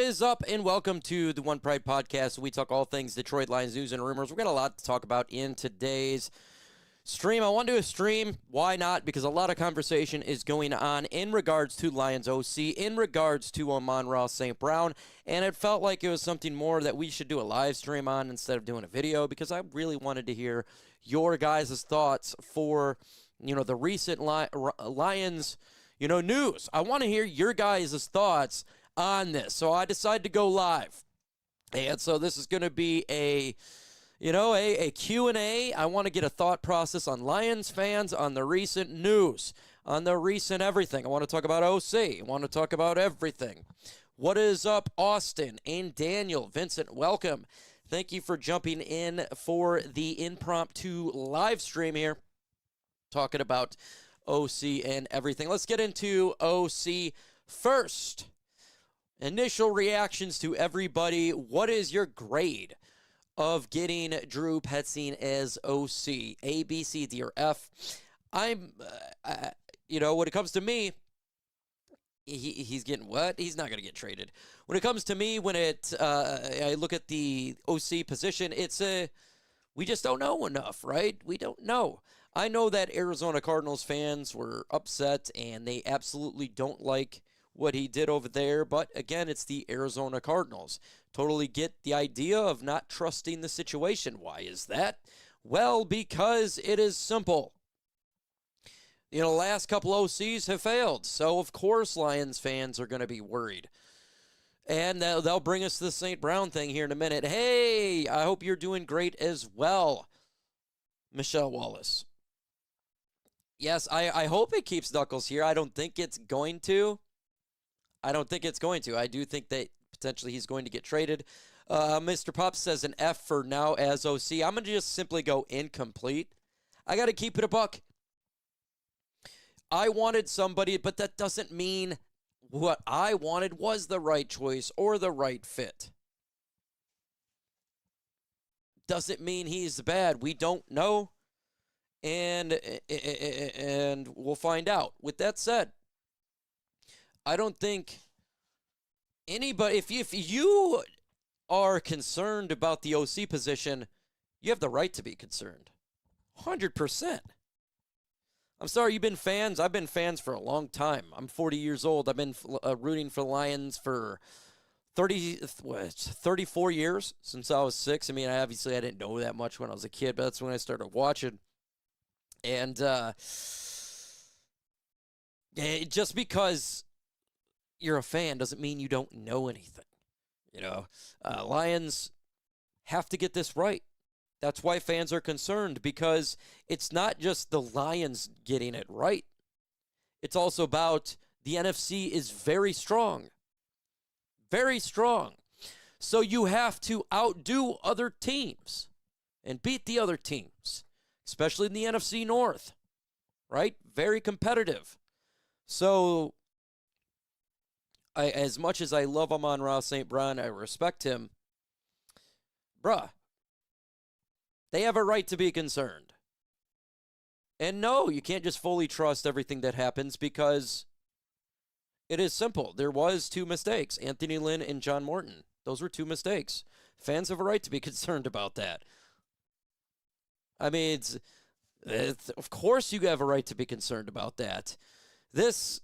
is up, and welcome to the OnePride podcast. We talk all things Detroit Lions news and rumors. We've got a lot to talk about in today's stream. I want to do a stream. Why not? Because a lot of conversation is going on in regards to Lions OC, in regards to Amon-Ra St. Brown, and it felt like it was something more that we should do a live stream on instead of doing a video, because I really wanted to hear your guys' thoughts for, the recent Lions, news. I want to hear your guys' thoughts on this. So I decided to go live. And so this is going to be a Q&A. I want to get a thought process on Lions fans, on the recent news, on the recent everything. I want to talk about OC. I want to talk about everything. What is up, Austin and Daniel? Vincent, welcome. Thank you for jumping in for the impromptu live stream here, talking about OC and everything. Let's get into OC first. Initial reactions to everybody. What is your grade of getting Drew Petzing as OC? A, B, C, D, or F? When it comes to me, he's getting what? He's not going to get traded. When it comes to me, I look at the OC position, we just don't know enough, right? We don't know. I know that Arizona Cardinals fans were upset, and they absolutely don't like what he did over there, but again, it's the Arizona Cardinals. Totally get the idea of not trusting the situation. Why is that? Well, because it is simple. The last couple OCs have failed, so of course Lions fans are going to be worried. And they'll bring us to the St. Brown thing here in a minute. Hey, I hope you're doing great as well, Michelle Wallace. Yes, I hope it keeps Knuckles here. I don't think it's going to. I do think that potentially he's going to get traded. Mr. Pop says an F for now as OC. I'm going to just simply go incomplete. I got to keep it a buck. I wanted somebody, but that doesn't mean what I wanted was the right choice or the right fit. Doesn't mean he's bad. We don't know. And we'll find out. With that said, I don't think anybody, if you are concerned about the OC position, you have the right to be concerned. 100%. I'm sorry, you've been fans. I've been fans for a long time. I'm 40 years old. I've been rooting for the Lions for 34 years since I was 6. I mean, I didn't know that much when I was a kid, but that's when I started watching. And just because you're a fan doesn't mean you don't know anything. Lions have to get this right. That's why fans are concerned, because it's not just the Lions getting it right. It's also about the NFC is very strong. Very strong. So you have to outdo other teams and beat the other teams, especially in the NFC North, right? Very competitive. So as much as I love Amon-Ra St. Brown, I respect him. Bruh, they have a right to be concerned. And no, you can't just fully trust everything that happens, because it is simple. There was 2 mistakes, Anthony Lynn and John Morton. Those were 2 mistakes. Fans have a right to be concerned about that. I mean, of course you have a right to be concerned about that. This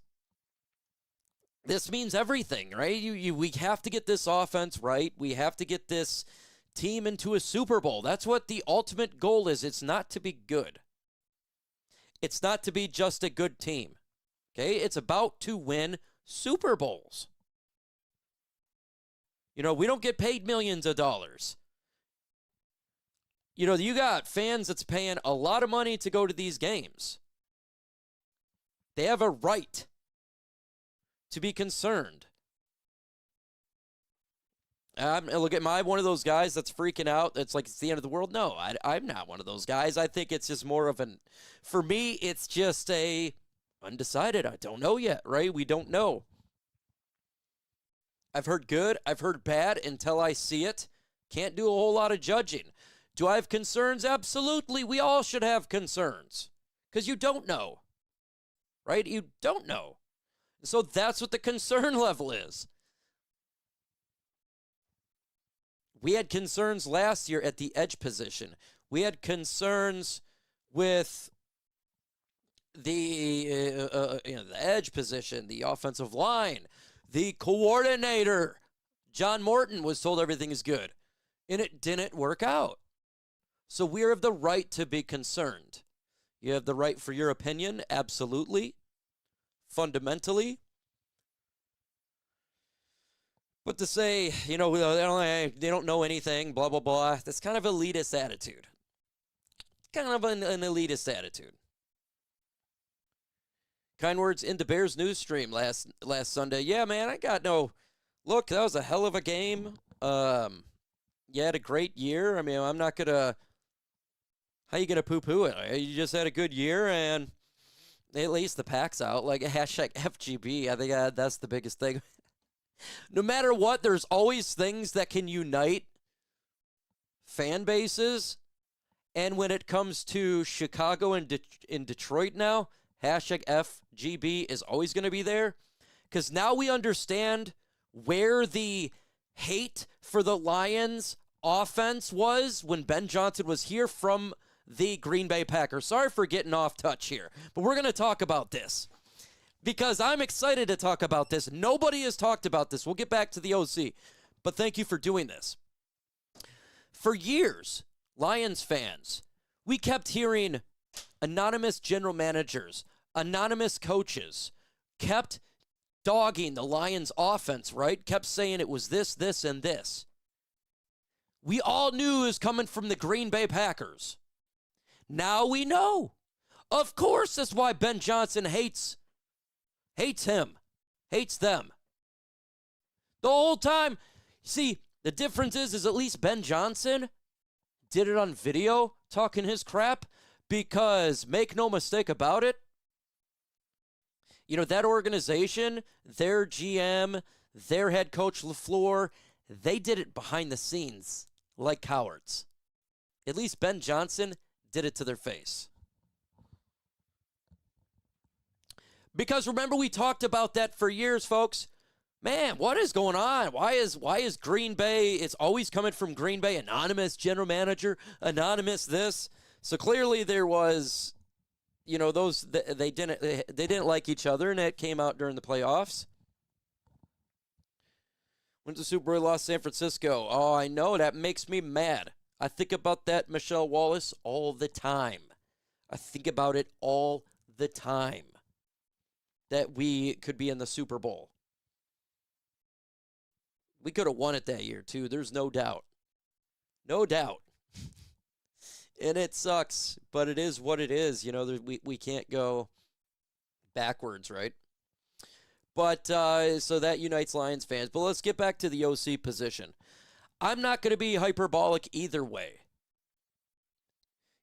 means everything, right? We have to get this offense right. We have to get this team into a Super Bowl. That's what the ultimate goal is. It's not to be good. It's not to be just a good team. Okay? It's about to win Super Bowls. We don't get paid millions of dollars. You got fans that's paying a lot of money to go to these games. They have a right to be concerned. Look, am I one of those guys that's freaking out? That's like it's the end of the world? No, I'm not one of those guys. I think it's just more of for me, it's just a undecided. I don't know yet, right? We don't know. I've heard good. I've heard bad until I see it. Can't do a whole lot of judging. Do I have concerns? Absolutely. We all should have concerns, because you don't know, right? You don't know. So that's what the concern level is. We had concerns last year at the edge position. We had concerns with the edge position, the offensive line, the coordinator. John Morton was told everything is good, and it didn't work out. So we have the right to be concerned. You have the right for your opinion, absolutely, fundamentally. But to say, they don't know anything, blah, blah, blah, that's kind of elitist attitude. Kind of an elitist attitude. Kind words in the Bears news stream last Sunday. Yeah, man, I got no... Look, that was a hell of a game. You had a great year. I mean, I'm not going to... How you going to poo-poo it? You just had a good year, and at least the pack's out. Like, hashtag FGB. I think that's the biggest thing. No matter what, there's always things that can unite fan bases. And when it comes to Chicago and in Detroit now, hashtag FGB is always going to be there. Because now we understand where the hate for the Lions offense was when Ben Johnson was here from the Green Bay Packers. Sorry for getting off touch here, but we're going to talk about this because I'm excited to talk about this. Nobody has talked about this. We'll get back to the OC, but thank you for doing this. For years, Lions fans, we kept hearing anonymous general managers, anonymous coaches, kept dogging the Lions offense, right? Kept saying it was this, this, and this. We all knew it was coming from the Green Bay Packers. Now we know. Of course, that's why Ben Johnson hates him, hates them. The whole time, see, the difference is at least Ben Johnson did it on video, talking his crap, because make no mistake about it, that organization, their GM, their head coach LaFleur, they did it behind the scenes like cowards. At least Ben Johnson did it to their face. Because remember, we talked about that for years, folks. Man, what is going on? Why is Green Bay, it's always coming from Green Bay, anonymous general manager, anonymous this. So clearly there was, they didn't like each other, and it came out during the playoffs. Went to Super Bowl, lost San Francisco. Oh, I know, that makes me mad. I think about that, Michelle Wallace, all the time. I think about it all the time. That we could be in the Super Bowl. We could have won it that year, too. There's no doubt. No doubt. And it sucks, but it is what it is. We can't go backwards, right? But so that unites Lions fans. But let's get back to the OC position. I'm not going to be hyperbolic either way.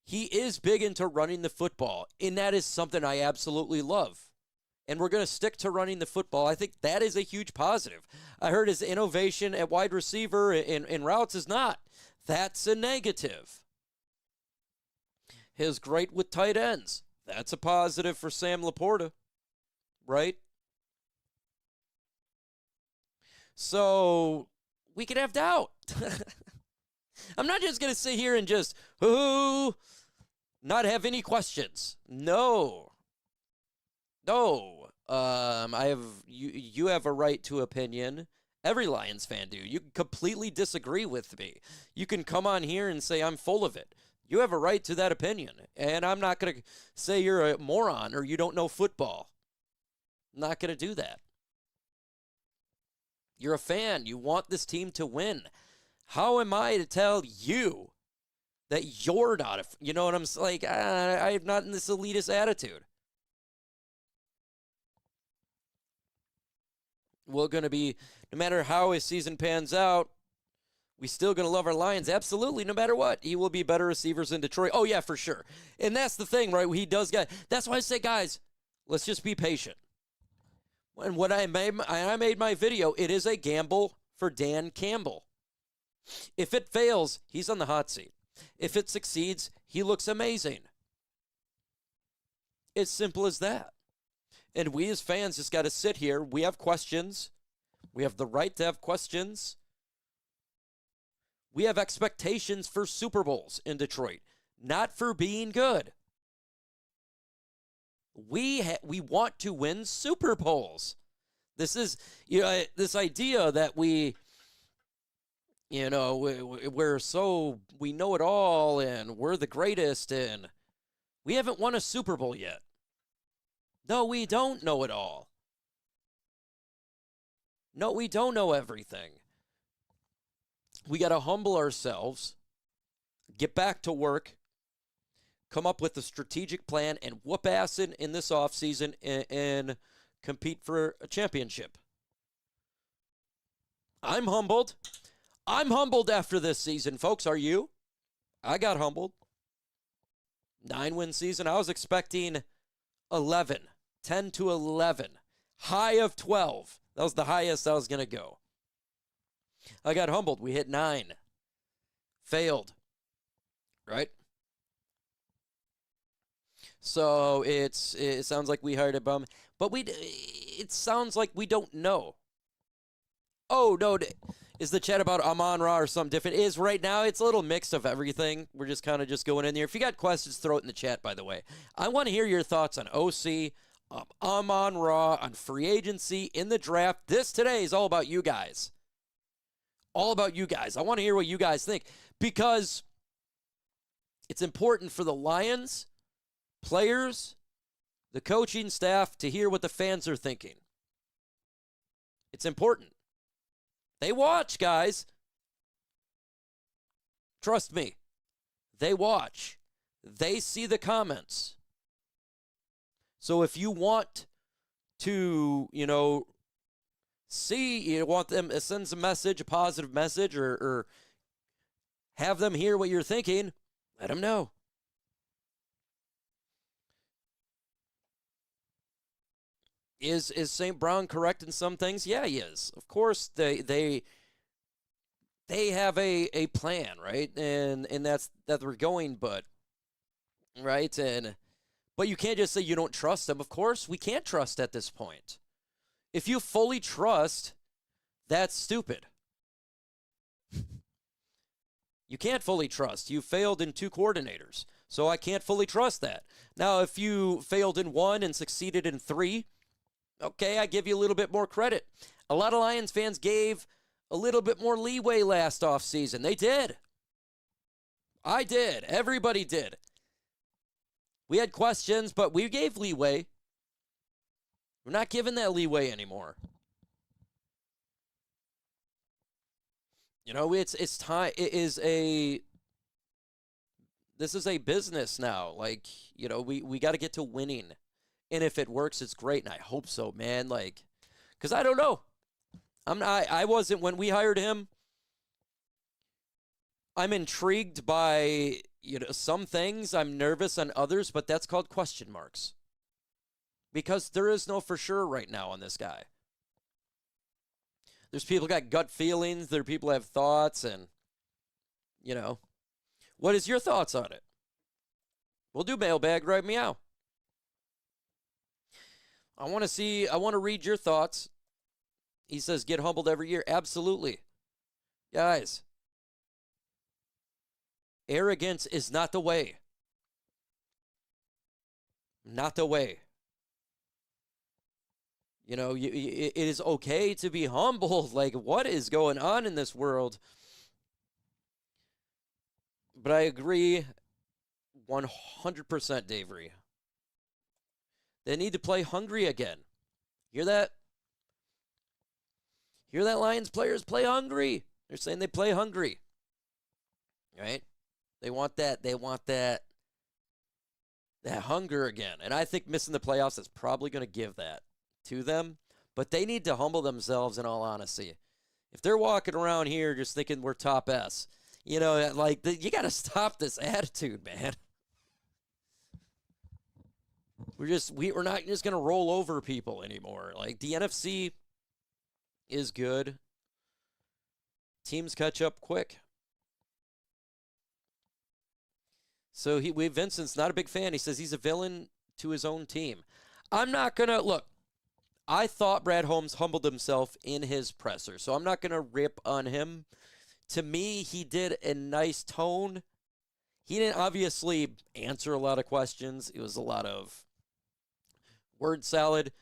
He is big into running the football, and that is something I absolutely love. And we're going to stick to running the football. I think that is a huge positive. I heard his innovation at wide receiver in routes is not. That's a negative. His great with tight ends. That's a positive for Sam Laporta, right? So we could have doubt. I'm not just going to sit here and just, not have any questions. No. You have a right to opinion. Every Lions fan do. You can completely disagree with me. You can come on here and say I'm full of it. You have a right to that opinion. And I'm not going to say you're a moron or you don't know football. I'm not going to do that. You're a fan. You want this team to win. How am I to tell you that you're not you know what I'm like? I'm not in this elitist attitude. We're going to be, no matter how his season pans out, we still going to love our Lions. Absolutely, no matter what. He will be better receivers in Detroit. Oh, yeah, for sure. And that's the thing, right? He does get. That's why I say, guys, let's just be patient. And when I made my video, it is a gamble for Dan Campbell. If it fails, he's on the hot seat. If it succeeds, he looks amazing. It's simple as that. And we as fans just got to sit here. We have questions. We have the right to have questions. We have expectations for Super Bowls in Detroit, not for being good. We want to win Super Bowls. This is, this idea that we know it all and we're the greatest, and we haven't won a Super Bowl yet. No, we don't know it all. No, we don't know everything. We got to humble ourselves, get back to work, come up with a strategic plan, and whoop ass in this offseason and compete for a championship. I'm humbled. I'm humbled after this season, folks. Are you? I got humbled. 9-win season. I was expecting 11, 10 to 11, high of 12. That was the highest I was going to go. I got humbled. We hit 9. Failed. Right? So it sounds like we hired a bum. But it sounds like we don't know. Oh, no. Is the chat about Amon-Ra or something different? It is right now. It's a little mix of everything. We're just kind of just going in there. If you got questions, throw it in the chat, by the way. I want to hear your thoughts on OC, Amon-Ra, on free agency, in the draft. This today is all about you guys. All about you guys. I want to hear what you guys think, because it's important for the Lions, players, the coaching staff to hear what the fans are thinking. It's important. They watch, guys. Trust me. They watch. They see the comments. So if you want to, want them to send a message, a positive message, or have them hear what you're thinking, let them know. Is St. Brown correct in some things? Yeah, he is. Of course, they have a plan, right? And that we're going, but right? But you can't just say you don't trust them. Of course, we can't trust at this point. If you fully trust, that's stupid. You can't fully trust. You failed in 2 coordinators, so I can't fully trust that. Now, if you failed in 1 and succeeded in 3, okay, I give you a little bit more credit. A lot of Lions fans gave a little bit more leeway last offseason. They did. I did. Everybody did. We had questions, but we gave leeway. We're not giving that leeway anymore. It's time. This is a business now. Like, we got to get to winning. And if it works, it's great, and I hope so, man. Like, because I don't know. I wasn't, when we hired him, I'm intrigued by, some things. I'm nervous on others, but that's called question marks. Because there is no for sure right now on this guy. There's people got gut feelings. There are people have thoughts, and, what is your thoughts on it? We'll do mailbag right meow. I want to read your thoughts. He says, get humbled every year. Absolutely. Guys, arrogance is not the way. Not the way. It is okay to be humbled. Like, what is going on in this world? But I agree 100%, Dave Ree. They need to play hungry again. Hear that? Hear that, Lions players? Play hungry. They're saying they play hungry. Right? They want that hunger again. And I think missing the playoffs is probably going to give that to them. But they need to humble themselves, in all honesty. If they're walking around here just thinking we're top S, you got to stop this attitude, man. We're not just going to roll over people anymore. Like, the NFC is good. Teams catch up quick. So Vincent's not a big fan. He says he's a villain to his own team. I'm not going to, look, I thought Brad Holmes humbled himself in his presser, so I'm not going to rip on him To me, he did a nice tone. He didn't obviously answer a lot of questions. It was a lot of word salad.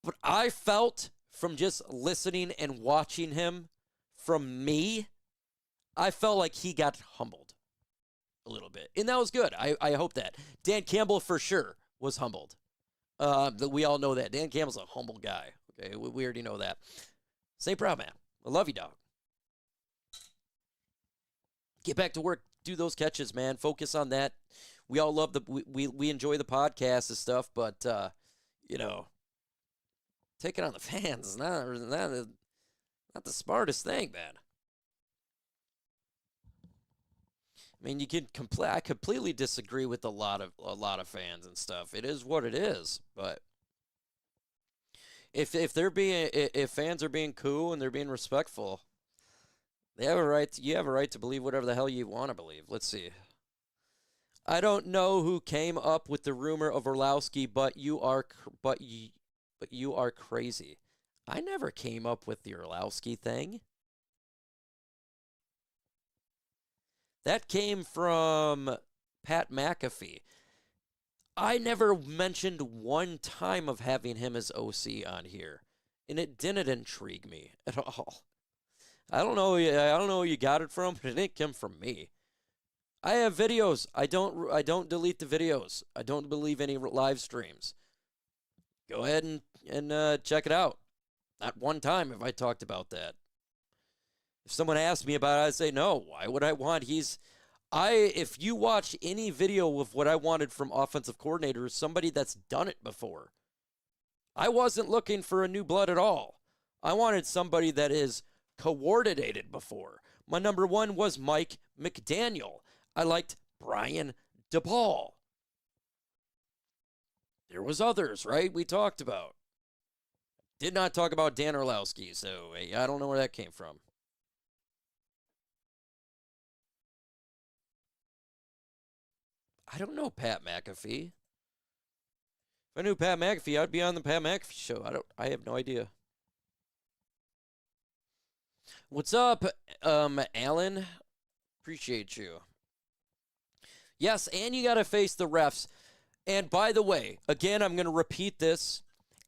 But I felt from just listening and watching him, from me, I felt like he got humbled a little bit. And that was good. I hope that. Dan Campbell for sure was humbled. We all know that. Dan Campbell's a humble guy. Okay, we already know that. Stay proud, man. I love you, dog. Get back to work. Do those catches, man. Focus on that. We all love we enjoy the podcast and stuff, but taking on the fans is not the smartest thing, man. I mean, I completely disagree with a lot of fans and stuff. It is what it is, but if fans are being cool and they're being respectful, they have a right. You have a right to believe whatever the hell you want to believe. Let's see. I don't know who came up with the rumor of Orlowski, but you are crazy. I never came up with the Orlowski thing. That came from Pat McAfee. I never mentioned one time of having him as OC on here, and it didn't intrigue me at all. I don't know where you got it from, but it didn't come from me. I have videos. I don't delete the videos. I don't believe any live streams. Go ahead and check it out. Not one time have I talked about that. If someone asked me about it, I'd say no. Why would I want? If you watch any video of what I wanted from offensive coordinators, somebody that's done it before. I wasn't looking for a new blood at all. I wanted somebody that is coordinated before. My number one was Mike McDaniel. I liked Brian DePaul. There was others, right? We talked about. Did not talk about Dan Orlowski, so I don't know where that came from. I don't know Pat McAfee. If I knew Pat McAfee, I'd be on the Pat McAfee show. I have no idea. What's up, Alan? Appreciate you. Yes, and you got to face the refs. And by the way, again, I'm going to repeat this.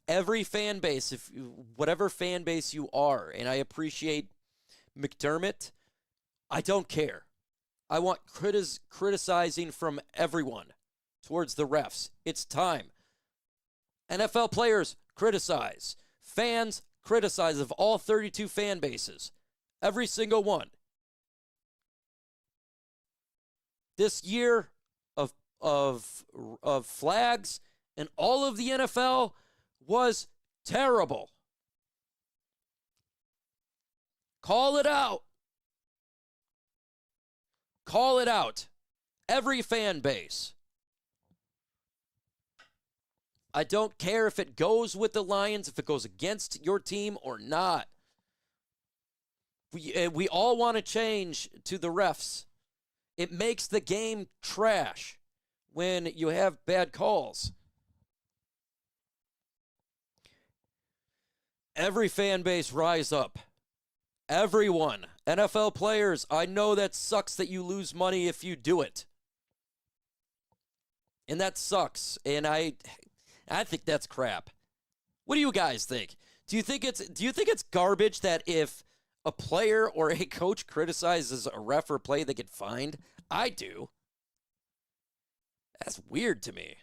Every fan base, whatever fan base you are, and I appreciate McDermott, I don't care. I want criticizing from everyone towards the refs. It's time. NFL players, criticize. Fans, criticize of all 32 fan bases. Every single one. This year of flags and all of the NFL was terrible. Call it out. Call it out. Every fan base. I don't care if it goes with the Lions, if it goes against your team or not. We all want to change to the refs. It makes the game trash when you have bad calls. Every fan base rise up. Everyone. NFL players, I know that sucks that you lose money if you do it. And that sucks. And I think that's crap. What do you guys think? Do you think it's garbage that if a player or a coach criticizes a ref or play, they get fined? I do. That's weird to me.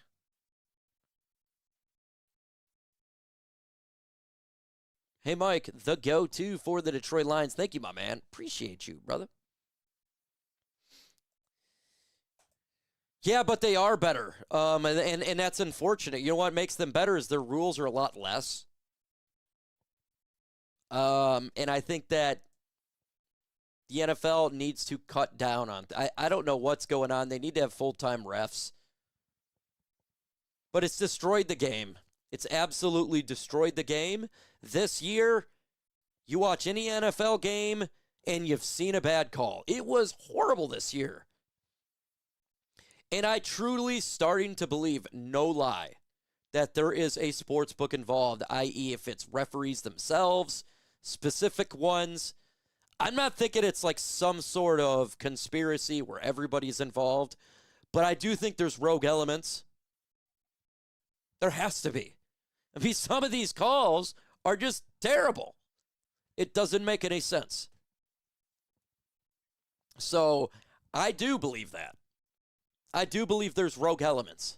Hey, Mike, the go-to for the Detroit Lions. Thank you, my man. Appreciate you, brother. Yeah, but they are better, and that's unfortunate. You know what makes them better is their rules are a lot less. And I think that the NFL needs to cut down on. I don't know what's going on. They need to have full-time refs. But it's destroyed the game. It's absolutely destroyed the game. This year, you watch any NFL game and you've seen a bad call. It was horrible this year. And I truly starting to believe, no lie, that there is a sports book involved, i.e. if it's referees themselves, specific ones. I'm not thinking it's like some sort of conspiracy where everybody's involved, but I do think there's rogue elements. There has to be. I mean, some of these calls are just terrible. It doesn't make any sense. So I do believe that. I do believe there's rogue elements.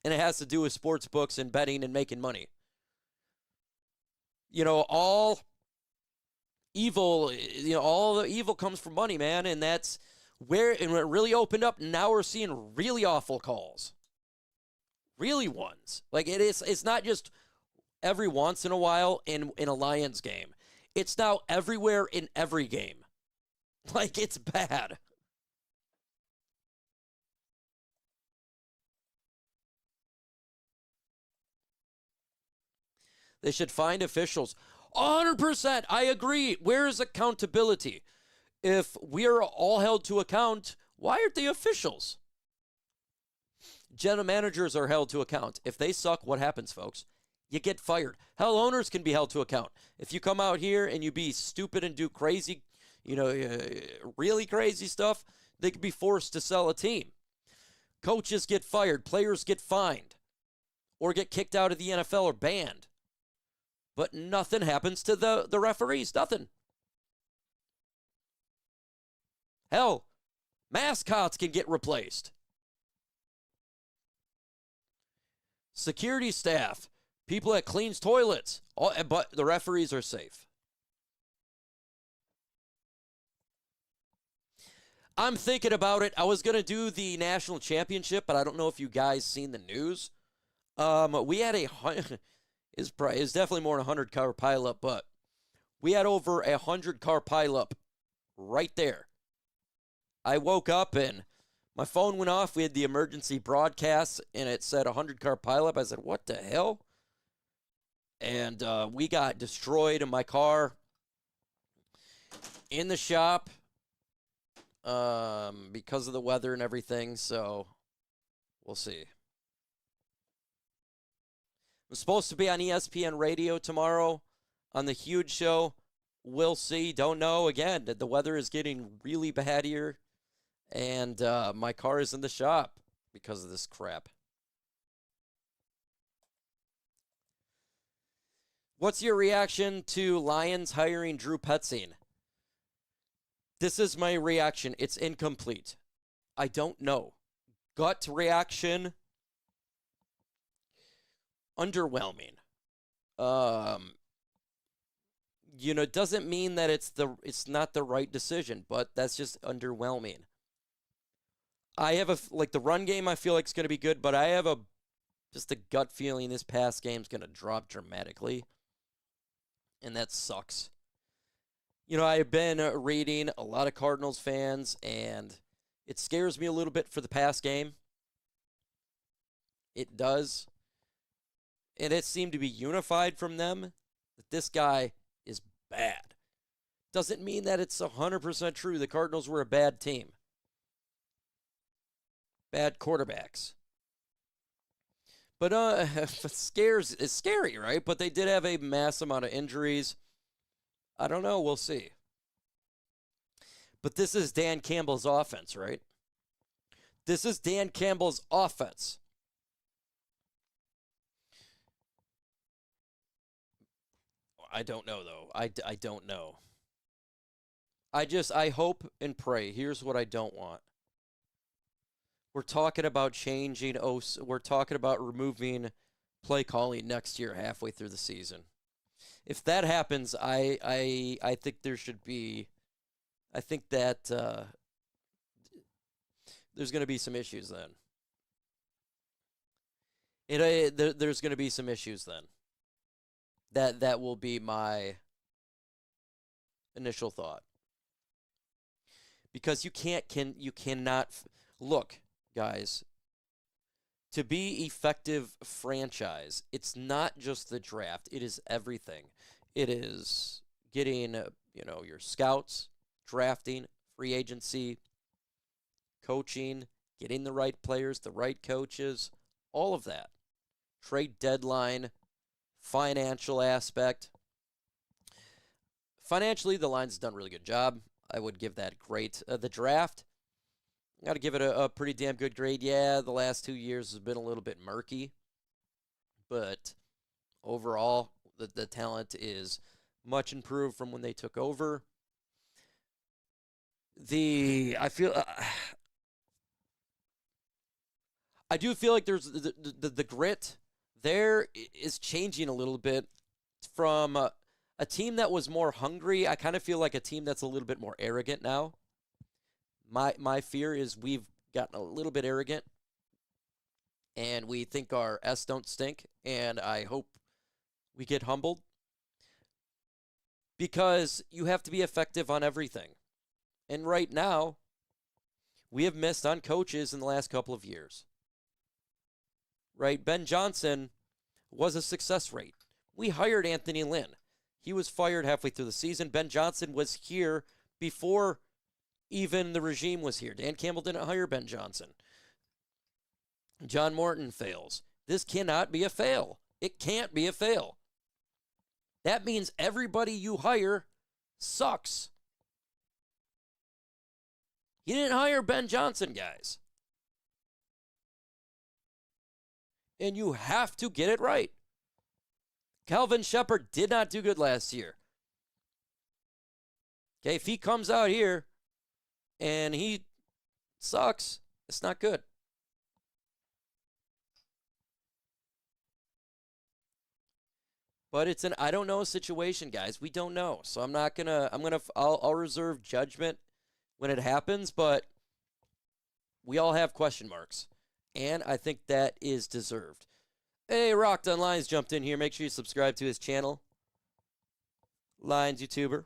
And it has to do with sports books and betting and making money. You know, all evil, all the evil comes from money, man. And that's where it really opened up. Now we're seeing really awful calls. Really ones. Like it's not just every once in a while in a Lions game. It's now everywhere in every game. Like, it's bad. They should find officials. 100%. I agree. Where is accountability? If we are all held to account, why aren't they officials? General managers are held to account. If they suck, what happens, folks? You get fired. Hell, owners can be held to account. If you come out here and you be stupid and do crazy, really crazy stuff, they could be forced to sell a team. Coaches get fired. Players get fined or get kicked out of the NFL or banned. But nothing happens to the referees. Nothing. Hell, mascots can get replaced. Security staff, people that cleans toilets, but the referees are safe. I'm thinking about it. I was going to do the national championship, but I don't know if you guys seen the news. We had it's definitely more than 100-car pileup, but we had over 100-car pileup right there. I woke up and my phone went off. We had the emergency broadcast, and it said 100-car pileup. I said, what the hell? And we got destroyed in my car in the shop because of the weather and everything, so we'll see. I'm supposed to be on ESPN Radio tomorrow on the huge show. We'll see. Don't know. Again, the weather is getting really bad here, and my car is in the shop because of this crap. What's your reaction to Lions hiring Drew Petzing? This is my reaction. It's incomplete. I don't know. Gut reaction, underwhelming. It doesn't mean that it's not the right decision, but that's just underwhelming. I have the run game I feel like is going to be good, but I have just a gut feeling this pass game is going to drop dramatically, and that sucks. I've been reading a lot of Cardinals fans, and it scares me a little bit for the pass game. It does. And it seemed to be unified from them that this guy is bad. Doesn't mean that it's 100% true. The Cardinals were a bad team. Bad quarterbacks. But it's scary, right? But they did have a mass amount of injuries. I don't know. We'll see. But this is Dan Campbell's offense, right? This is Dan Campbell's offense. I don't know, though. I don't know. I hope and pray. Here's what I don't want. We're talking about changing. We're talking about removing play calling next year halfway through the season. If that happens, I think there should be. I think that there's going to be some issues then. There's going to be some issues then. That will be my initial thought. Because you cannot look, guys. To be effective franchise, it's not just the draft. It is everything. It is getting, your scouts, drafting, free agency, coaching, getting the right players, the right coaches, all of that. Trade deadline, financial aspect. Financially, the Lions done a really good job. I would give that great. The draft, got to give it a pretty damn good grade. Yeah, the last 2 years has been a little bit murky, but overall, the talent is much improved from when they took over. I do feel like there's the grit there is changing a little bit from a team that was more hungry. I kind of feel like a team that's a little bit more arrogant now. My fear is we've gotten a little bit arrogant, and we think our S don't stink, and I hope we get humbled, because you have to be effective on everything. And right now, we have missed on coaches in the last couple of years. Right? Ben Johnson was a success rate. We hired Anthony Lynn. He was fired halfway through the season. Ben Johnson was here before even the regime was here. Dan Campbell didn't hire Ben Johnson. John Morton fails. This cannot be a fail. It can't be a fail. That means everybody you hire sucks. You didn't hire Ben Johnson, guys. And you have to get it right. Calvin Shepard did not do good last year. Okay, if he comes out here and he sucks, it's not good. But it's an I don't know situation, guys. We don't know. So I'll reserve judgment when it happens, but we all have question marks. And I think that is deserved. Hey, Rocked on Lions jumped in here. Make sure you subscribe to his channel. Lions YouTuber.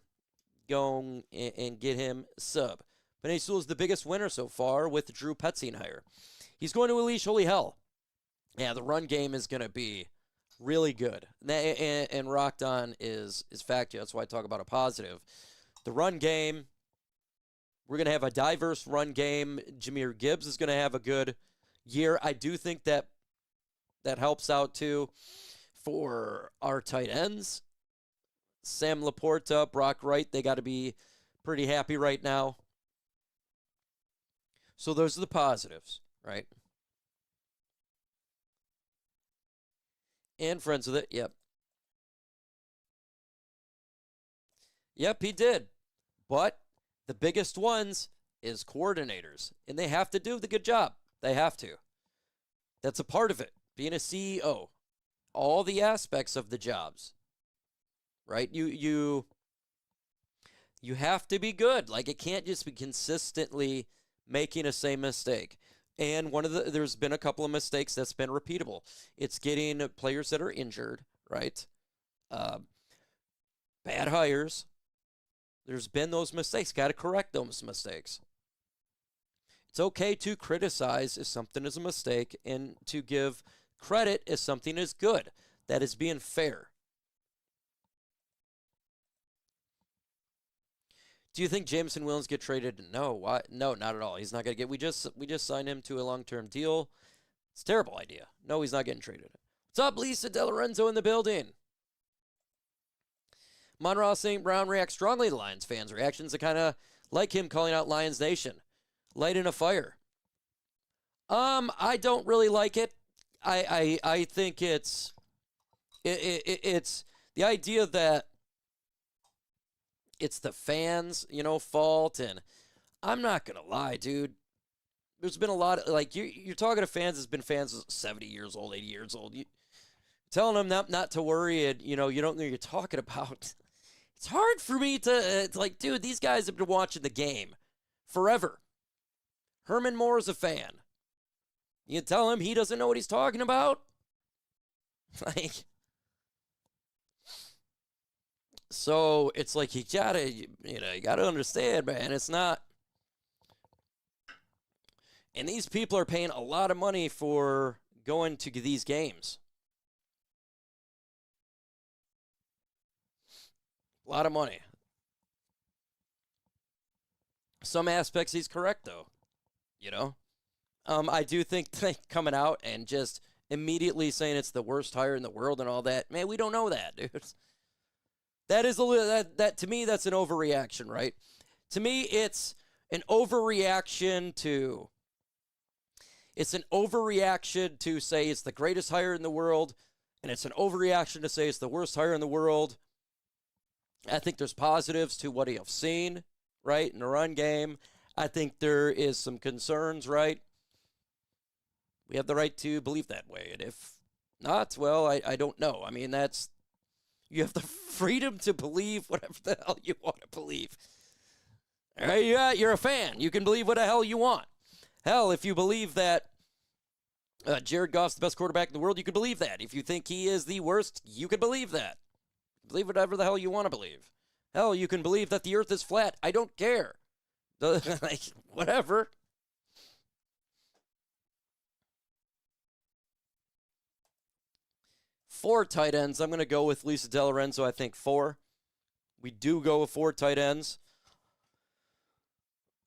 Go and get him a sub. Penei Sewell is the biggest winner so far with the Drew Petzing hire. He's going to unleash holy hell. Yeah, the run game is going to be really good. And Rocked On is factual. That's why I talk about a positive. The run game, we're going to have a diverse run game. Jahmyr Gibbs is going to have a good year. I do think that helps out, too, for our tight ends. Sam Laporta, Brock Wright, they got to be pretty happy right now. So those are the positives, right? And friends with it, yep. Yep, he did. But the biggest ones is coordinators. And they have to do the good job. They have to. That's a part of it. Being a CEO. All the aspects of the jobs. Right? You have to be good. Like, it can't just be consistently making a same mistake. And there's been a couple of mistakes that's been repeatable. It's getting players that are injured, right? Bad hires. There's been those mistakes. Got to correct those mistakes. It's okay to criticize if something is a mistake and to give credit if something is good. That is being fair. Do you think Jameson Williams get traded? No. Why? No, not at all. He's not going to get. We just signed him to a long-term deal. It's a terrible idea. No, he's not getting traded. What's up, Lisa DeLorenzo in the building? Amon-Ra St. Brown reacts strongly to Lions fans' reactions. I kind of like him calling out Lions Nation, lighting a fire. I don't really like it. I think it's the idea that it's the fans, fault, and I'm not going to lie, dude. There's been a lot of, like, you're talking to fans that's been fans 70 years old, 80 years old. Telling them not to worry, and, you don't know what you're talking about. It's hard for me to, it's like, dude, these guys have been watching the game forever. Herman Moore is a fan. You tell him he doesn't know what he's talking about? Like, so it's like you gotta understand, man. It's not. And these people are paying a lot of money for going to these games. A lot of money. Some aspects he's correct, though. I do think coming out and just immediately saying it's the worst hire in the world and all that, man, we don't know that, dude. That is a little, that to me, that's an overreaction, right? To me, it's an overreaction to say it's the greatest hire in the world, and it's an overreaction to say it's the worst hire in the world. I think there's positives to what I've seen, right, in the run game. I think there is some concerns, right? We have the right to believe that way, and if not, well, I don't know. I mean, you have the freedom to believe whatever the hell you want to believe. All right, you're a fan. You can believe what the hell you want. Hell, if you believe that Jared Goff's the best quarterback in the world, you can believe that. If you think he is the worst, you can believe that. Believe whatever the hell you want to believe. Hell, you can believe that the earth is flat. I don't care. Like, whatever. Four tight ends. I'm going to go with Lisa DeLorenzo. I think 4. We do go with 4 tight ends.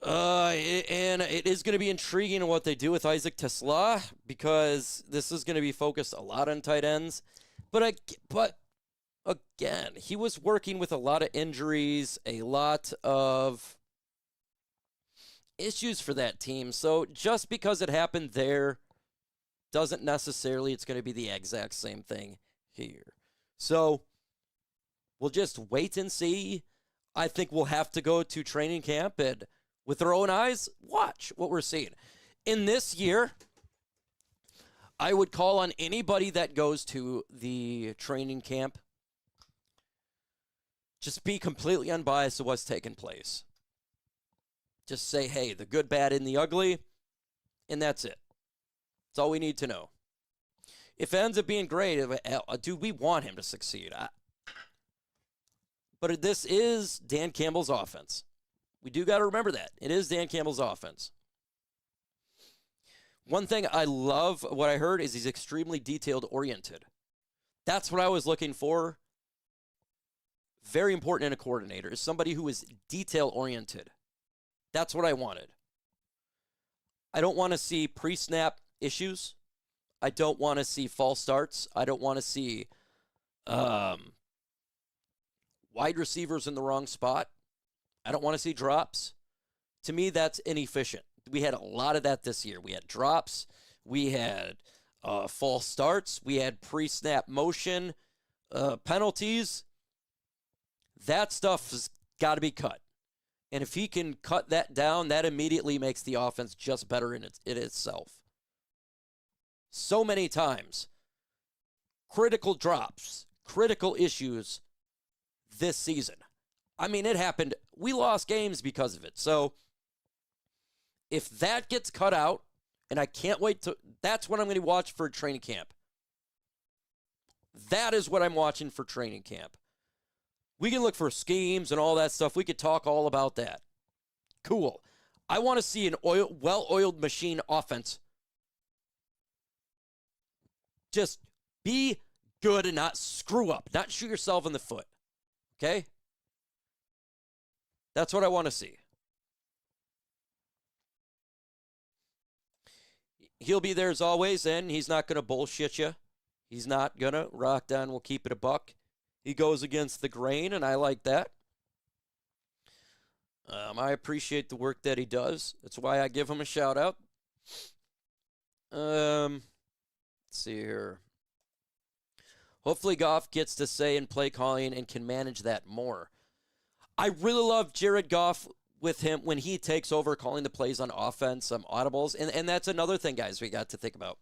And it is going to be intriguing what they do with Isaac Tesla, because this is going to be focused a lot on tight ends. But again, he was working with a lot of injuries, a lot of issues for that team. So just because it happened there doesn't necessarily it's going to be the exact same thing here. So we'll just wait and see. I think we'll have to go to training camp and with our own eyes watch what we're seeing. In this year, I would call on anybody that goes to the training camp, just be completely unbiased to what's taking place. Just say, hey, the good, bad, and the ugly, and that's it. That's all we need to know. If it ends up being great, dude, we want him to succeed. But this is Dan Campbell's offense. We do got to remember that. It is Dan Campbell's offense. One thing I love, what I heard, is he's extremely detailed-oriented. That's what I was looking for. Very important in a coordinator is somebody who is detail-oriented. That's what I wanted. I don't want to see pre-snap issues. I don't want to see false starts. I don't want to see wide receivers in the wrong spot. I don't want to see drops. To me, that's inefficient. We had a lot of that this year. We had drops. We had false starts. We had pre-snap motion penalties. That stuff has got to be cut. And if he can cut that down, that immediately makes the offense just better in itself. So many times, critical drops, critical issues this season. I mean, it happened. We lost games because of it. So if that gets cut out, and I can't wait to, that's what I'm going to watch for training camp. That is what I'm watching for training camp. We can look for schemes and all that stuff. We could talk all about that. Cool. I want to see an well-oiled machine offense. Just be good and not screw up. Not shoot yourself in the foot. Okay? That's what I want to see. He'll be there as always, and he's not going to bullshit you. He's not going to rock down. We'll keep it a buck. He goes against the grain, and I like that. I appreciate the work that he does. That's why I give him a shout-out. Let's see here. Hopefully Goff gets to say in play calling and can manage that more. I really love Jared Goff with him when he takes over calling the plays on offense, some audibles. And that's another thing, guys, we got to think about.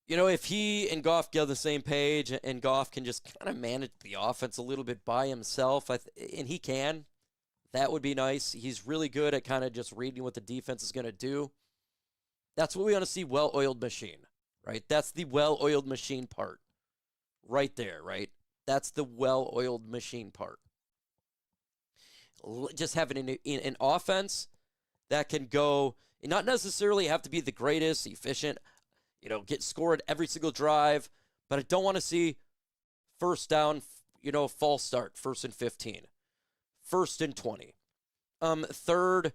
You know, if he and Goff get on the same page and Goff can just kind of manage the offense a little bit by himself, and he can, that would be nice. He's really good at kind of just reading what the defense is going to do. That's what we want to see, well-oiled machine, right? That's the well-oiled machine part right there, right? That's the well-oiled machine part. Just having an offense that can go, and not necessarily have to be the greatest, efficient, get scored every single drive, but I don't want to see first down, false start, 1st and 15, 1st and 20, third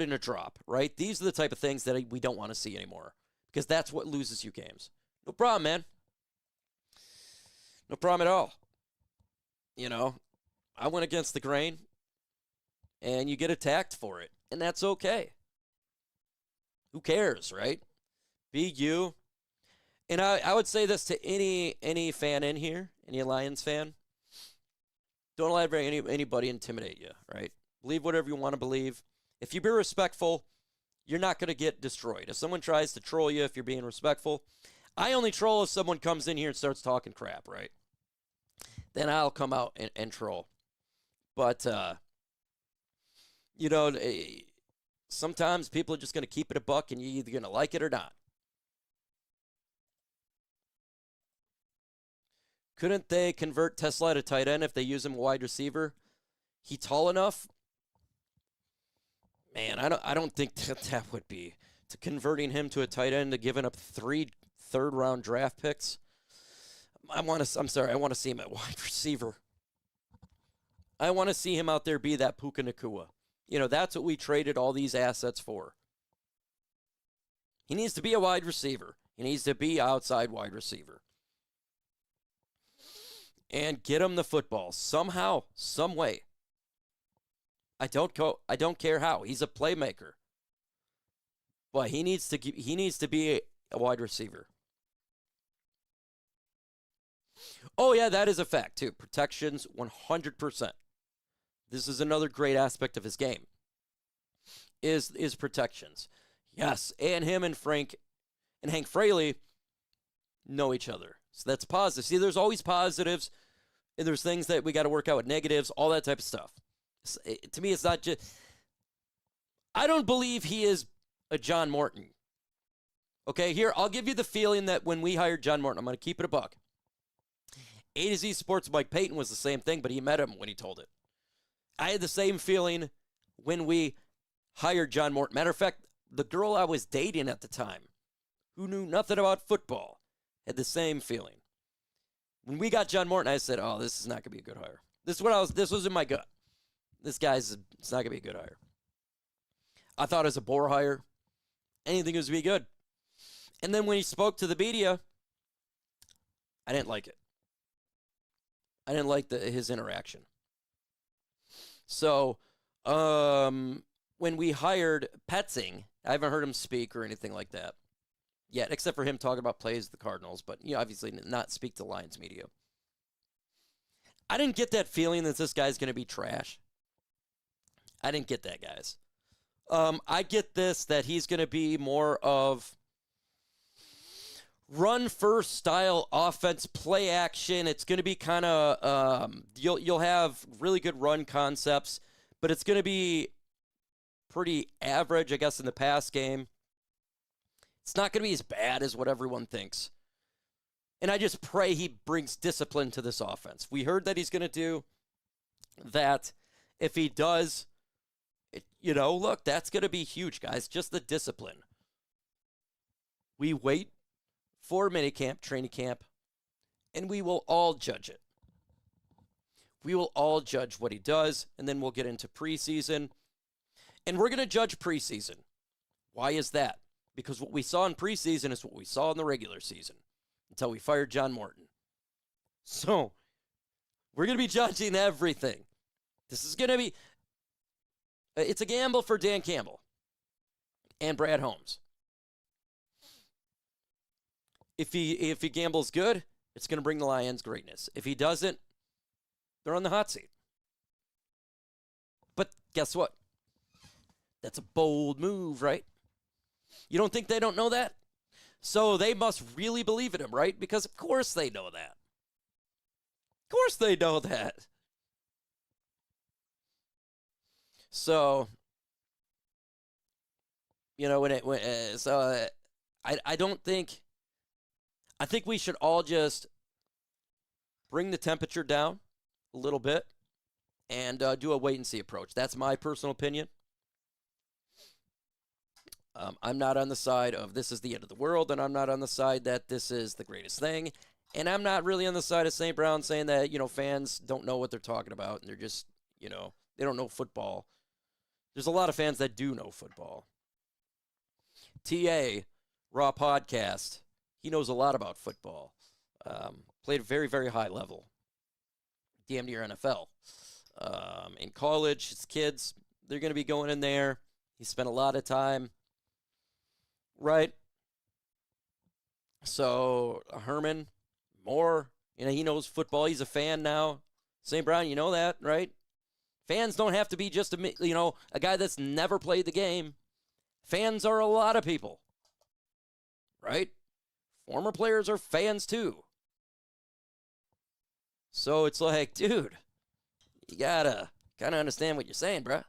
and a drop, right? These are the type of things that we don't want to see anymore because that's what loses you games. No problem, man. No problem at all. You know, I went against the grain, and you get attacked for it, and that's okay. Who cares, right? Be you. And I would say this to any fan in here, any Lions fan. Don't let anybody intimidate you, right? Believe whatever you want to believe. If you be respectful, you're not going to get destroyed. If someone tries to troll you, if you're being respectful, I only troll if someone comes in here and starts talking crap, right? Then I'll come out and troll. But, sometimes people are just going to keep it a buck, and you're either going to like it or not. Couldn't they convert Tesla to tight end if they use him wide receiver? He tall enough? Man, I don't think that would be to converting him to a tight end to giving up 3 third-round draft picks. I want to see him at wide receiver. I want to see him out there be that Puka Nacua. That's what we traded all these assets for. He needs to be a wide receiver. He needs to be outside wide receiver. And get him the football somehow, some way. I don't care how. He's a playmaker. But he needs to be a wide receiver. Oh yeah, that is a fact too. Protections 100%. This is another great aspect of his game. Is protections. Yes, and him and Hank Fraley know each other. So that's positive. See, there's always positives, and there's things that we got to work out with negatives, all that type of stuff. To me, it's not just... I don't believe he is a John Morton. Okay, here, I'll give you the feeling that when we hired John Morton, I'm going to keep it a buck. A to Z Sports Mike Payton was the same thing, but he met him when he told it. I had the same feeling when we hired John Morton. Matter of fact, the girl I was dating at the time, who knew nothing about football, had the same feeling. When we got John Morton, I said, "Oh, this is not going to be a good hire." This was in my gut. It's not going to be a good hire. I thought it was a bore hire. Anything was going to be good. And then when he spoke to the media, I didn't like it. I didn't like his interaction. So, when we hired Petzing, I haven't heard him speak or anything like that yet, except for him talking about plays of the Cardinals, but obviously not speak to Lions media. I didn't get that feeling that this guy's going to be trash. I didn't get that, guys. I get this, that he's going to be more of run-first style offense, play action. It's going to be kind of, you'll have really good run concepts, but it's going to be pretty average, I guess, in the pass game. It's not going to be as bad as what everyone thinks. And I just pray he brings discipline to this offense. We heard that he's going to do that. If he does, look, that's going to be huge, guys. Just the discipline. We wait for minicamp, training camp, and we will all judge it. We will all judge what he does, and then we'll get into preseason. And we're going to judge preseason. Why is that? Because what we saw in preseason is what we saw in the regular season until we fired John Morton. So, we're going to be judging everything. This is going to be... It's a gamble for Dan Campbell and Brad Holmes. If he gambles good, it's going to bring the Lions greatness. If he doesn't, they're on the hot seat. But guess what? That's a bold move, right? You don't think they don't know that? So they must really believe in him, right? Because of course they know that. Of course they know that. So, I don't think... I think we should all just bring the temperature down a little bit and do a wait-and-see approach. That's my personal opinion. I'm not on the side of this is the end of the world, and I'm not on the side that this is the greatest thing. And I'm not really on the side of St. Brown saying that, fans don't know what they're talking about, and they're just, they don't know football. There's a lot of fans that do know football. TA, Raw Podcast, he knows a lot about football. Played a very, very high level. Damn near NFL. In college, his kids, they're going to be going in there. He spent a lot of time, right? So Herman, Moore, he knows football. He's a fan now. St. Brown, you know that, right? Fans don't have to be just a guy that's never played the game. Fans are a lot of people, right? Former players are fans too. So it's like, dude, you gotta kind of understand what you're saying, bruh.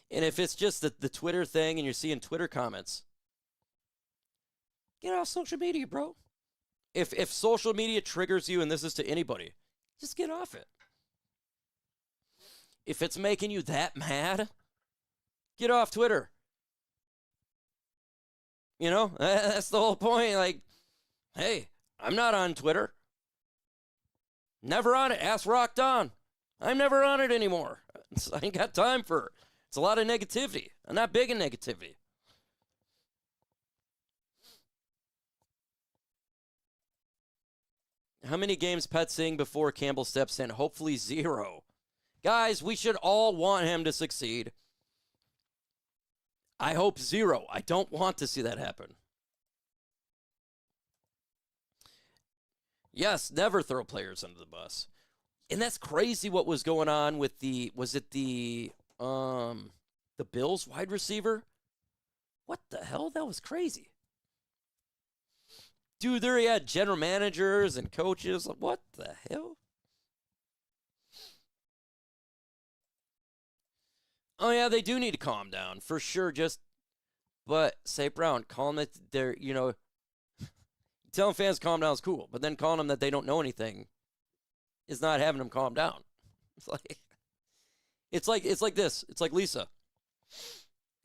And if it's just the Twitter thing and you're seeing Twitter comments, get off social media, bro. If social media triggers you, and this is to anybody, just get off it. If it's making you that mad, get off Twitter. That's the whole point. Like, hey, I'm not on Twitter. Never on it. Ask Rock Don. I'm never on it anymore. I ain't got time for it. It's a lot of negativity. I'm not big in negativity. How many games Petzing before Campbell steps in? Hopefully 0. Guys, we should all want him to succeed. I hope 0. I don't want to see that happen. Yes, never throw players under the bus. And that's crazy what was going on with the Bills wide receiver? What the hell? That was crazy. Dude, there he had general managers and coaches. What the hell? Oh, yeah, they do need to calm down, for sure. But, St. Brown, calm that they're, telling fans to calm down is cool, but then calling them that they don't know anything is not having them calm down. It's like this. It's like Lisa.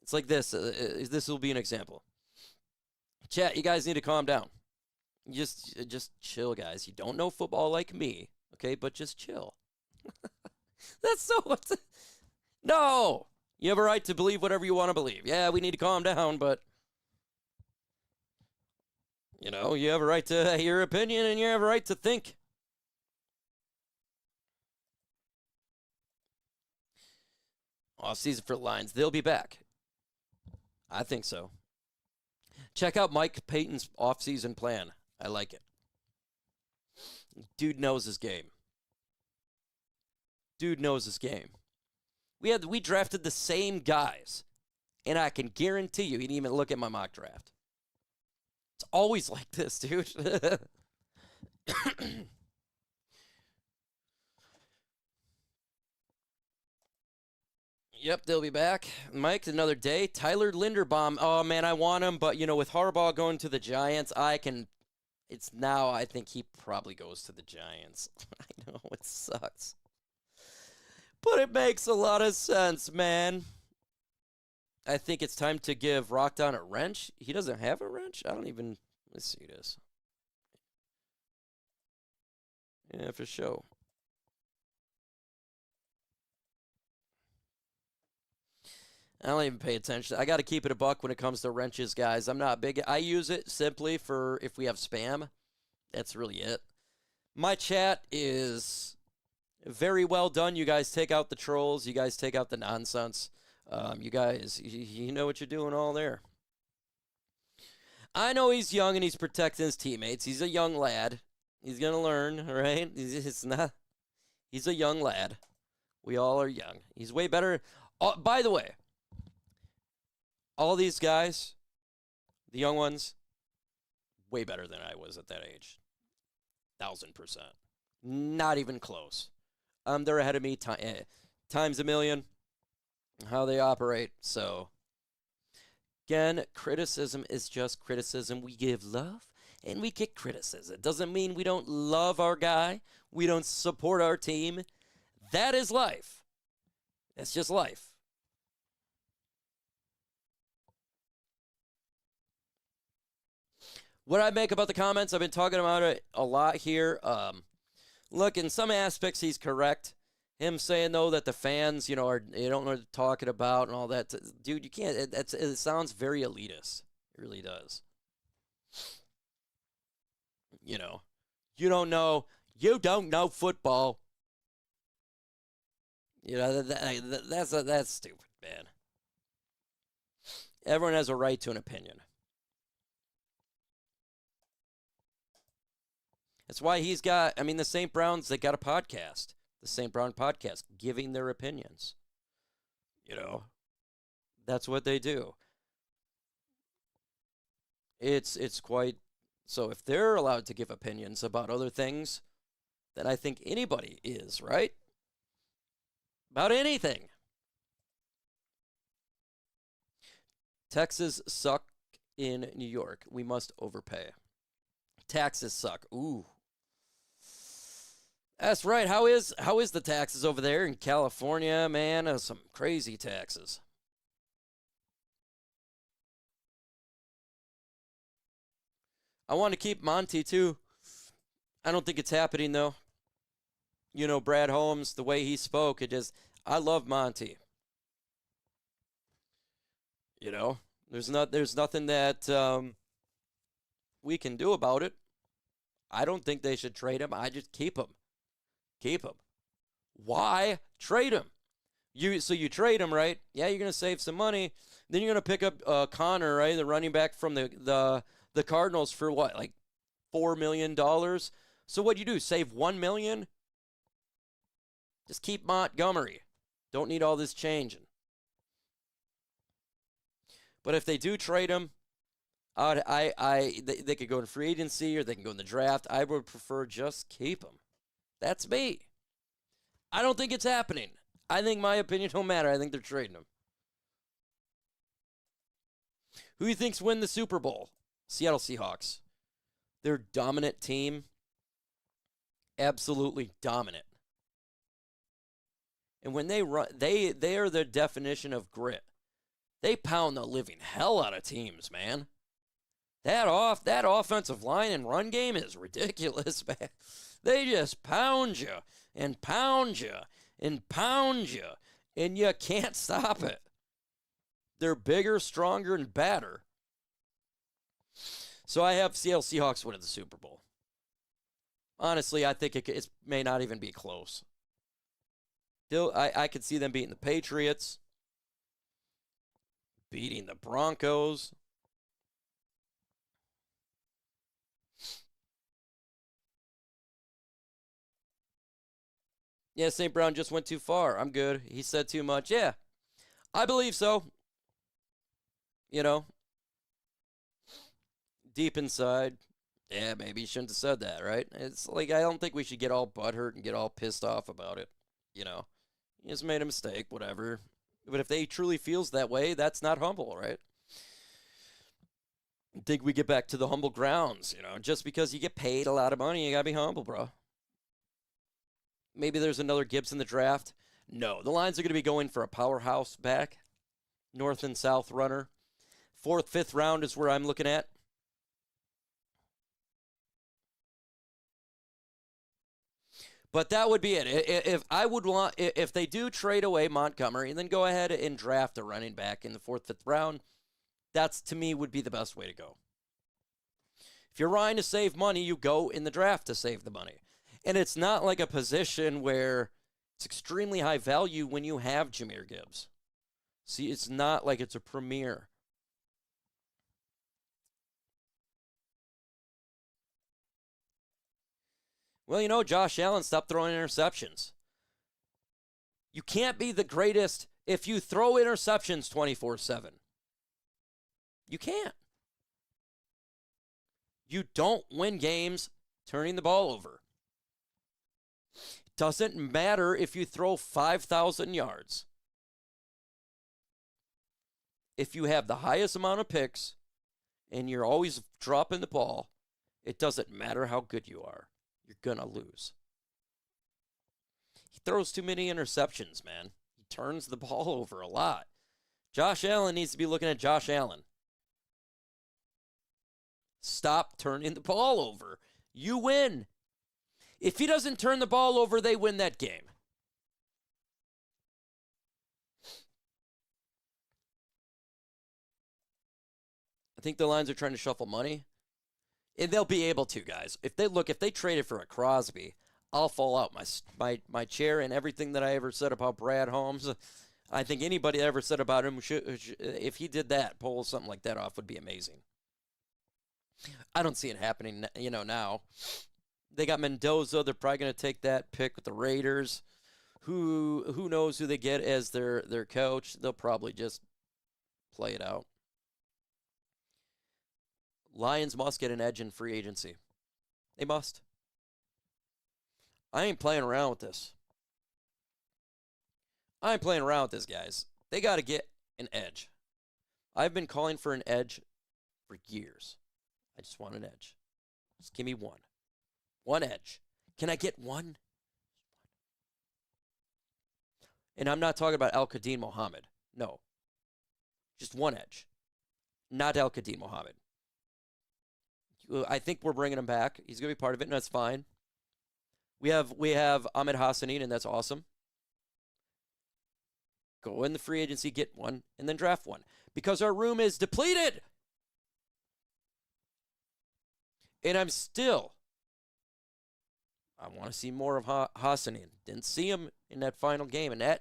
It's like this. This will be an example. Chat, you guys need to calm down. Just chill, guys. You don't know football like me, okay? But just chill. That's so... No! You have a right to believe whatever you want to believe. Yeah, we need to calm down, but... you have a right to hear your opinion, and you have a right to think. Off-season for Lions. They'll be back. I think so. Check out Mike Payton's off-season plan. I like it. Dude knows his game. We drafted the same guys, and I can guarantee you he didn't even look at my mock draft. It's always like this, dude. Yep, they'll be back. Mike, another day. Tyler Linderbaum. Oh, man, I want him, but, with Harbaugh going to the Giants, I think he probably goes to the Giants. I know, it sucks. But it makes a lot of sense, man. I think it's time to give Rockdown a wrench. He doesn't have a wrench? Let's see this. Yeah, for sure. I don't even pay attention. I got to keep it a buck when it comes to wrenches, guys. I'm not big. I use it simply for if we have spam. That's really it. My chat is very well done. You guys take out the trolls. You guys take out the nonsense. You guys, you know what you're doing all there. I know he's young and he's protecting his teammates. He's a young lad. He's going to learn, right? He's a young lad. We all are young. He's way better. By the way, all these guys, the young ones, way better than I was at that age. 1,000%. Not even close. They're ahead of me times a million, how they operate. So, again, criticism is just criticism. We give love and we get criticism. It doesn't mean we don't love our guy. We don't support our team. That is life. That's just life. What I make about the comments, I've been talking about it a lot here. Look, in some aspects, he's correct. Him saying, though, that the fans, they don't know what they're talking about and all that. Dude, you can't. It sounds very elitist. It really does. You know, you don't know. You don't know football. You know, that's stupid, man. Everyone has a right to an opinion. That's why he's got, I mean, the St. Browns, they got a podcast, the St. Brown podcast, giving their opinions. You know, that's what they do. It's quite, so if they're allowed to give opinions about other things, then I think anybody is, right? About anything. Texas suck in New York. We must overpay. Taxes suck. Ooh. That's right. How is the taxes over there in California, man? Some crazy taxes. I want to keep Monty too. I don't think it's happening though. You know, Brad Holmes, the way he spoke, it is. I love Monty. You know, there's nothing that we can do about it. I don't think they should trade him. I just keep him. Keep him. Why trade him? So you trade him, right? Yeah, you're gonna save some money. Then you're gonna pick up Connor, right, the running back from the Cardinals for what, like $4 million. So what do you do? Save $1 million? Just keep Montgomery. Don't need all this changing. But if they do trade him, they could go in free agency or they can go in the draft. I would prefer just keep him. That's me. I don't think it's happening. I think my opinion don't matter. I think they're trading him. Who do you think's win the Super Bowl? Seattle Seahawks. They're a dominant team. Absolutely dominant. And when they run, they are the definition of grit. They pound the living hell out of teams, man. That offensive line and run game is ridiculous, man. They just pound you and pound you and pound you, and you can't stop it. They're bigger, stronger, and badder. So I have Seattle Seahawks winning the Super Bowl. Honestly, I think it may not even be close. I could see them beating the Patriots, beating the Broncos. Yeah, St. Brown just went too far. I'm good. He said too much. Yeah, I believe so. You know, deep inside, yeah, maybe he shouldn't have said that, right? It's like, I don't think we should get all butthurt and get all pissed off about it. You know, he just made a mistake, whatever. But if they truly feels that way, that's not humble, right? I think we get back to the humble grounds, you know. Just because you get paid a lot of money, you got to be humble, bro. Maybe there's another Gibbs in the draft. No, the Lions are going to be going for a powerhouse back. North and South runner. 4th, 5th round is where I'm looking at. But that would be it. If they do trade away Montgomery and then go ahead and draft a running back in the 4th, 5th round, that's, to me, would be the best way to go. If you're trying to save money, you go in the draft to save the money. And it's not like a position where it's extremely high value when you have Jahmyr Gibbs. See, it's not like it's a premier. Well, you know, Josh Allen stopped throwing interceptions. You can't be the greatest if you throw interceptions 24/7. You can't. You don't win games turning the ball over. It doesn't matter if you throw 5,000 yards. If you have the highest amount of picks and you're always dropping the ball, it doesn't matter how good you are. You're going to lose. He throws too many interceptions, man. He turns the ball over a lot. Josh Allen needs to be looking at Josh Allen. Stop turning the ball over. You win. If he doesn't turn the ball over, they win that game. I think the Lions are trying to shuffle money. And they'll be able to, guys. If they traded for a Crosby, I'll fall out my chair, and everything that I ever said about Brad Holmes. I think anybody that ever said about him if he did that, pull something like that off, would be amazing. I don't see it happening, now. They got Mendoza. They're probably going to take that pick with the Raiders. Who knows who they get as their coach? They'll probably just play it out. Lions must get an edge in free agency. They must. I ain't playing around with this. I ain't playing around with this, guys. They got to get an edge. I've been calling for an edge for years. I just want an edge. Just give me one. One edge. Can I get one? And I'm not talking about Al-Qadim Mohammed. No. Just one edge. Not Al-Qadim Mohammed. I think we're bringing him back. He's going to be part of it, and that's fine. We have Amon-Ra St, and that's awesome. Go in the free agency, get one, and then draft one. Because our room is depleted. And I want to see more of Hassanin. Didn't see him in that final game. And I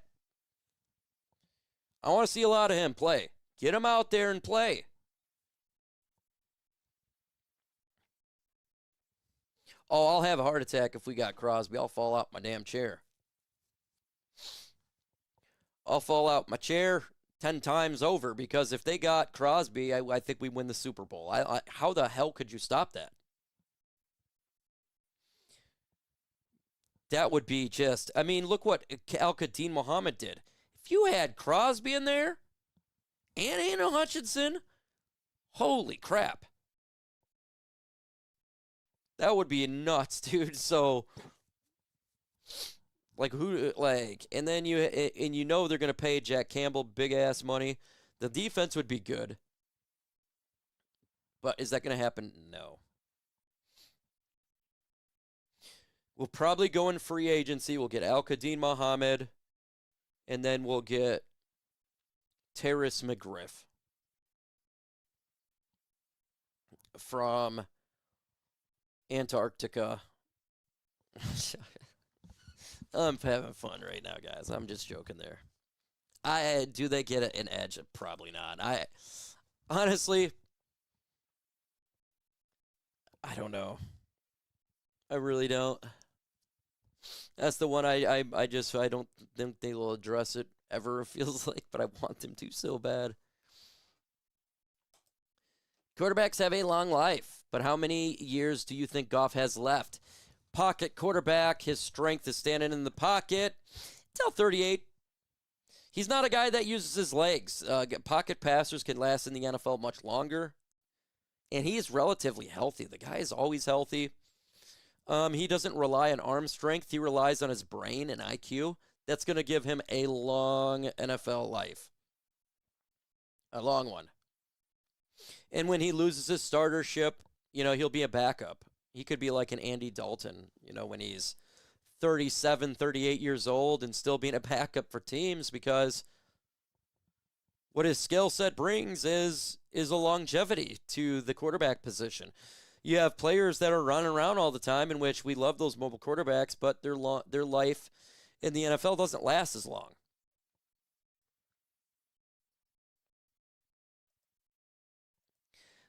want to see a lot of him play. Get him out there and play. Oh, I'll have a heart attack if we got Crosby. I'll fall out my damn chair. I'll fall out my chair 10 times over, because if they got Crosby, I think we win the Super Bowl. How the hell could you stop that? That would be just, look what Al-Qadim Mohammed did. If you had Crosby in there and Aiden Hutchinson, holy crap. That would be nuts, dude. So, and then you know they're going to pay Jack Campbell big-ass money. The defense would be good. But is that going to happen? No. We'll probably go in free agency. We'll get Al-Qadim Mohammed, and then we'll get Terrace McGriff from Antarctica. I'm having fun right now, guys. I'm just joking there. Do they get an edge? Probably not. Honestly, I don't know. I really don't. That's the one I don't think they will address it ever, it feels like, but I want them to so bad. Quarterbacks have a long life, but how many years do you think Goff has left? Pocket quarterback, his strength is standing in the pocket. Till 38. He's not a guy that uses his legs. Pocket passers can last in the NFL much longer. And he is relatively healthy. The guy is always healthy. He doesn't rely on arm strength. He relies on his brain and IQ. That's going to give him a long NFL life. A long one. And when he loses his startership, he'll be a backup. He could be like an Andy Dalton, when he's 37, 38 years old and still being a backup for teams, because what his skill set brings is a longevity to the quarterback position. You have players that are running around all the time, in which we love those mobile quarterbacks, but their life in the NFL doesn't last as long.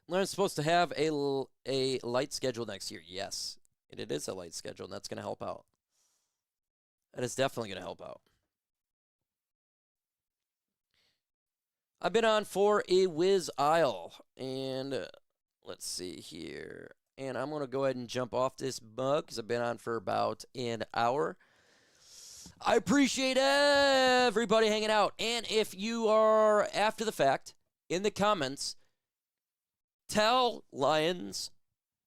Learn's supposed to have a light schedule next year. Yes, and it is a light schedule, and that's going to help out. That is definitely going to help out. I've been on for a whiz aisle, and let's see here. And I'm going to go ahead and jump off this bug because I've been on for about an hour. I appreciate everybody hanging out. And if you are after the fact, in the comments, tell Lions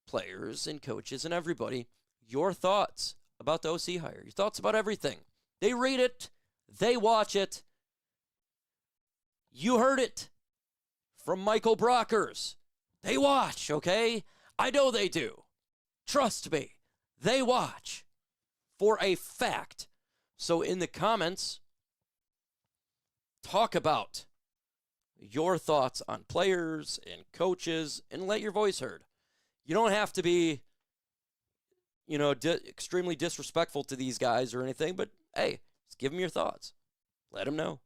players and coaches and everybody your thoughts about the OC hire, your thoughts about everything. They read it. They watch it. You heard it from Michael Brockers. They watch, okay? I know they do. Trust me. They watch for a fact. So in the comments, talk about your thoughts on players and coaches and let your voice heard. You don't have to be, extremely disrespectful to these guys or anything, but hey, just give them your thoughts. Let them know.